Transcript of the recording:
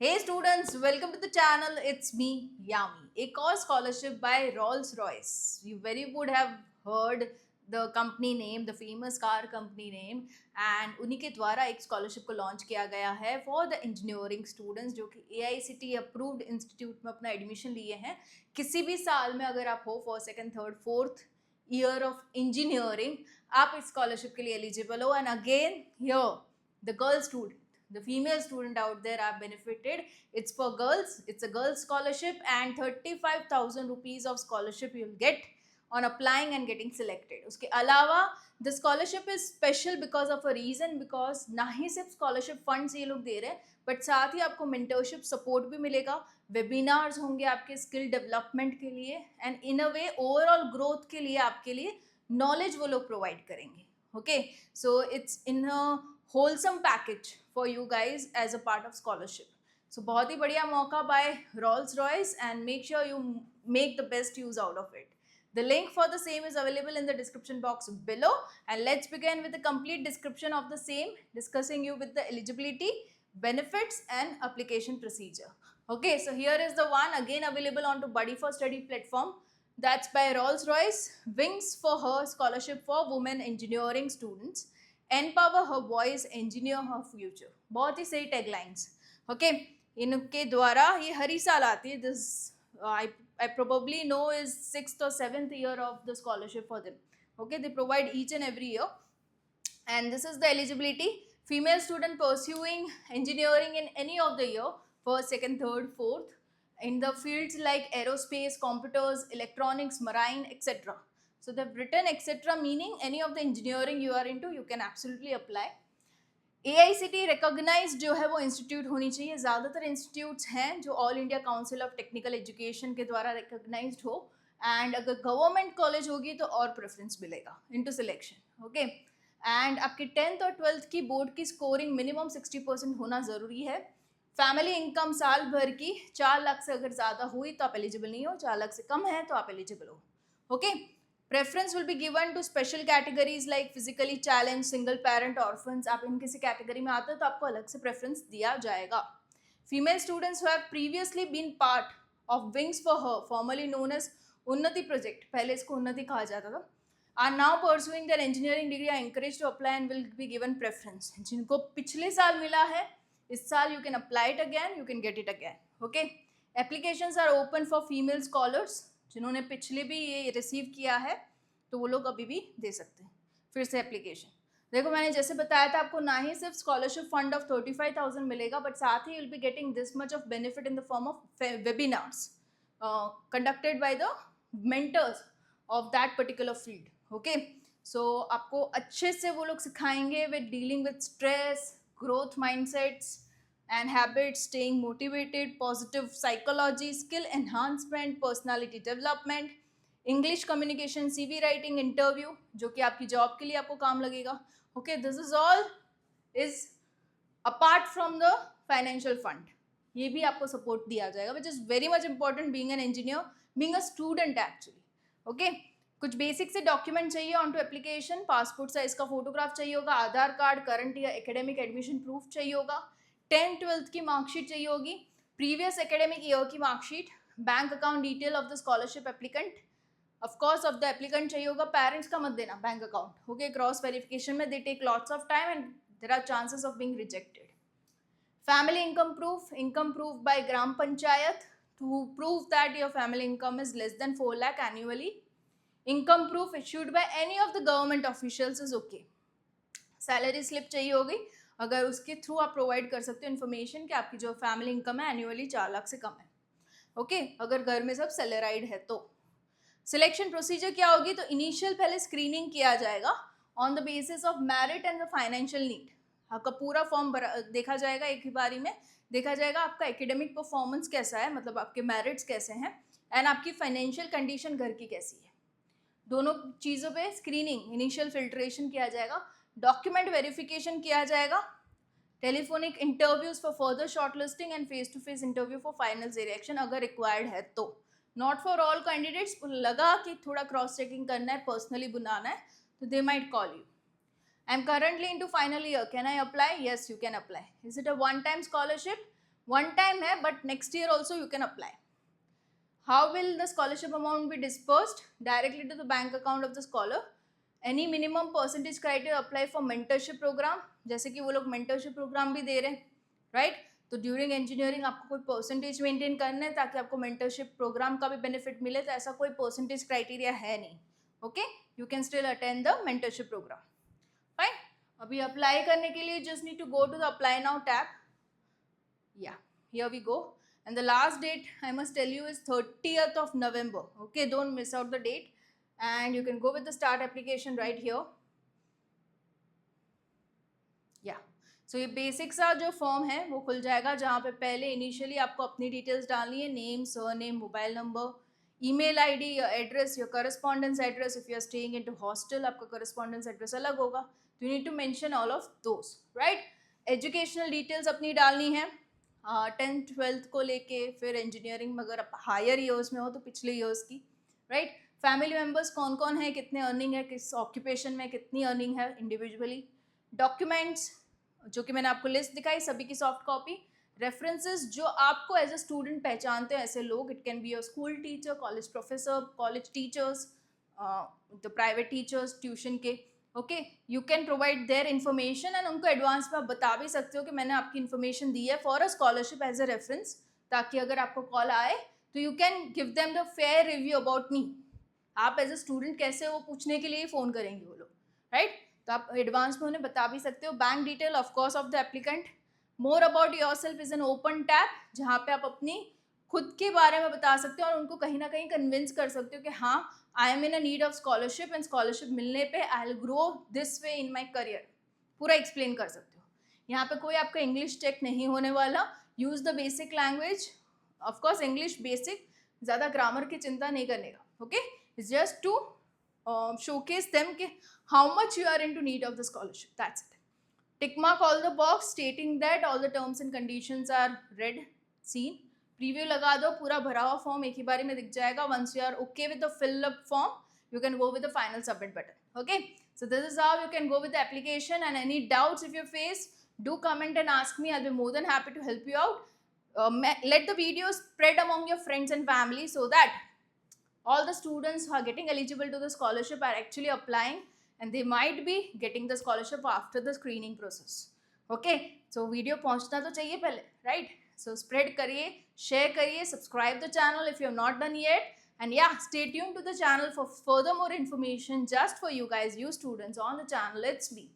Hey students, welcome to the channel. It's me, Yami. एक और scholarship by Rolls-Royce. You very would have heard the company name, the famous car company name, and उन्हीं के द्वारा एक scholarship को launch किया गया है for the engineering students जो कि AICTE approved institute में अपना admission लिए हैं. किसी भी साल में अगर आप हो first, second, third, fourth year of engineering, आप इस scholarship के लिए eligible हो. And again here the girl student, the female student out there are benefited. It's for girls, it's a girls scholarship, and 35,000 rupees of scholarship you'll get on applying and getting selected. उसके अलावा the scholarship is special because of a reason, because ना ही सिर्फ scholarship funds ये लोग दे रहे हैं, but साथ ही आपको mentorship support भी मिलेगा, webinars होंगे आपके skill development के लिए, and in a way overall growth के लिए आपके लिए knowledge वो लोग provide करेंगे. Okay, so it's in a wholesome package for you guys as a part of scholarship. So बहुत ही बढ़िया मौका by Rolls-Royce, and make sure you make the best use out of it. The link for the same is available in the description box below, and let's begin with the complete description of the same, discussing you with the eligibility, benefits and application procedure. Okay, so here is the one again available onto Buddy for Study platform. That's by Rolls-Royce. Wings for Her scholarship for women engineering students. Empower her boys, engineer her future. बहुत ही सही taglines. Okay, इनके द्वारा ये हर ही साल आती है. This I probably know is 6th or 7th year of the scholarship for them. Okay, they provide each and every year, and this is the eligibility. Female student pursuing engineering in any of the year, first, second, third, fourth, in the fields like aerospace, computers, electronics, marine, etc. So they've written etc. meaning any of the engineering you are into, you can absolutely apply. AICTE recognized जो है वो institute होनी चाहिए. ज़्यादातर institutes हैं जो all India council of technical education के द्वारा रिकॉग्नाइज्ड हो, एंड अगर गवर्नमेंट कॉलेज होगी तो और प्रेफरेंस मिलेगा इनटू सिलेक्शन. ओके, एंड आपकी 10th और 12th की बोर्ड की स्कोरिंग मिनिमम 60% होना ज़रूरी है. फैमिली इनकम साल भर की 4 लाख से अगर ज़्यादा हुई तो आप एलिजिबल नहीं हो, 4 लाख से कम है तो आप एलिजिबल हो. Okay, preference will be given to special categories like physically challenge, single parent, orphans. आप इन किसी कैटेगरी में आते हो तो आपको अलग से प्रेफरेंस दिया जाएगा. Female students who have previously been part of wings for her, formally known as Unnati project, पहले इसको उन्नति कहा जाता था, are now pursuing their engineering degree are encourage to apply and will be given preference. जिनको पिछले साल मिला है, इस साल you can apply it again, you can get it again. Okay, applications are open for female scholars. जिन्होंने पिछले भी ये रिसीव किया है तो वो लोग अभी भी दे सकते हैं फिर से एप्लीकेशन. देखो, मैंने जैसे बताया था आपको, ना ही सिर्फ स्कॉलरशिप फंड ऑफ 35,000 मिलेगा, बट साथ ही will be getting this much of benefit in the form of webinars conducted by the mentors of that particular field. Okay, so आपको अच्छे से वो लोग सिखाएंगे with dealing with stress, growth mindsets and habits, staying motivated, positive psychology, skill enhancement, personality development, English communication, CV writing, interview, जो कि आपकी job के लिए आपको काम लगेगा. Okay, this is all is apart from the financial fund. ये भी आपको सपोर्ट दिया जाएगा, which is very much important being an engineer, being a student actually. Okay, कुछ बेसिक से डॉक्यूमेंट चाहिए on to application. Passport size का photograph चाहिए होगा, आधार कार्ड, करंट या एकेडमिक एडमिशन प्रूफ चाहिए होगा, 10th 12th की मार्कशीट चाहिए होगी, प्रीवियस एकेडमिक ईयर की marksheet, bank account detail of the scholarship applicant, of course of the applicant चाहिए होगा. पेरेंट्स का मत देना bank account. Okay, cross verification में they take lots of time and there are chances of being rejected. Family income proof by gram panchayat to prove that your family income is less than 4 lakh annually. Income proof issued by any of the government officials is okay. Salary slip चाहिए होगी, अगर उसके through आप provide कर सकते हो information कि आपकी जो फैमिली इनकम है एनुअली 4 लाख से कम है. ओके, अगर घर में सब सैलराइड है तो. सिलेक्शन प्रोसीजर क्या होगी, तो इनिशियल पहले स्क्रीनिंग किया जाएगा on the basis of merit and the financial need. आपका पूरा फॉर्म देखा जाएगा, एक ही बारी में देखा जाएगा आपका एकेडमिक परफॉर्मेंस कैसा है, मतलब आपके मेरिट्स कैसे हैं, एंड आपकी फाइनेंशियल कंडीशन घर की कैसी है. दोनों चीज़ों पे स्क्रीनिंग, इनिशियल फिल्ट्रेशन किया जाएगा, डॉक्यूमेंट वेरिफिकेशन किया जाएगा, telephonic interviews for further shortlisting and face to face interview for final selection अगर रिक्वायर्ड है तो. Not for all candidates. लगा कि थोड़ा क्रॉस चेकिंग करना है, पर्सनली बुलाना है, तो they might call you. I am currently into final year, can I apply? Yes, you can apply. Is it a one time scholarship? One time है, but next year also you can apply. How will the scholarship amount be dispersed? Directly to the bank account of the scholar. Any minimum percentage criteria apply for mentorship program? जैसे कि वो लोग mentorship program भी दे रहे हैं, right? तो during engineering आपको कोई परसेंटेज मेंटेन करना है ताकि आपको मेंटरशिप प्रोग्राम का भी बेनिफिट मिले, तो ऐसा कोई परसेंटेज क्राइटेरिया है नहीं. Okay, you can still attend the mentorship program. Fine. अभी अप्लाई करने के लिए just need to go to the apply now tab. Yeah here we go. And the last date I must tell you is 30th of November. Okay, don't miss out the date. And you can go with the start application right here. Yeah. So ये basic सा जो form है वो खुल जाएगा, जहाँ पे पहले इनिशियली आपको अपनी डिटेल्स डालनी है, name, surname, mobile number, email ID, your address, your correspondence address. If you are staying into hostel आपका करस्पॉन्डेंस एड्रेस अलग होगा, तो you need to mention all of those, right. Educational details अपनी डालनी है, 10th 12th को लेके, फिर इंजीनियरिंग में अगर आप हायर ईयर्स में हो तो पिछले ईयर्स की, राइट. फैमिली मेम्बर्स कौन कौन है, कितने अर्निंग है, किस ऑक्यूपेशन में कितनी अर्निंग है इंडिविजुअली. डॉक्यूमेंट्स जो कि मैंने आपको लिस्ट दिखाई, सभी की सॉफ्ट कॉपी. रेफरेंसेस जो आपको एज अ स्टूडेंट पहचानते हैं ऐसे लोग, it can be your school teacher, college professor, college teachers, the private teachers tuition के. Okay, you can provide their information and उनको एडवांस में आप बता भी सकते हो कि मैंने आपकी इन्फॉर्मेशन दी है for a scholarship as a reference, ताकि अगर आपको कॉल आए तो you can give them the fair review about me. आप एज अ स्टूडेंट कैसे वो पूछने के लिए फ़ोन करेंगे वो लोग, राइट. तो आप एडवांस में उन्हें बता भी सकते हो. Bank detail of course of the applicant. More about yourself is an open tab, जहाँ पे आप अपनी खुद के बारे में बता सकते हो और उनको कहीं ना कहीं कन्विंस कर सकते हो कि हाँ, I am in a need of scholarship and scholarship मिलने पे I will grow this way in my career. पूरा एक्सप्लेन कर सकते हो. यहाँ पे कोई आपका इंग्लिश चेक नहीं होने वाला. Use the basic language, of course English basic, ज़्यादा ग्रामर की चिंता नहीं करने का. Okay, it's just to showcase them कि how much you are into need of the scholarship. That's it. Tick mark all the box stating that all the terms and conditions are read, seen. Preview लगा दो, पूरा भरा हुआ form एक ही बारी में दिख जाएगा. Once you are okay with the fill up form, you can go with the final submit button. Okay, so this is how you can go with the application. And any doubts if you face, do comment and ask me. I'll be more than happy to help you out. Let the video spread among your friends and family so that all the students who are getting eligible to the scholarship are actually applying, and they might be getting the scholarship after the screening process. Okay, so video पहुंचना तो चाहिए पहले, right? So spread करिए, share करिए, subscribe the channel if you have not done yet, and yeah, stay tuned to the channel for further more information just for you guys, you students on the channel. It's me.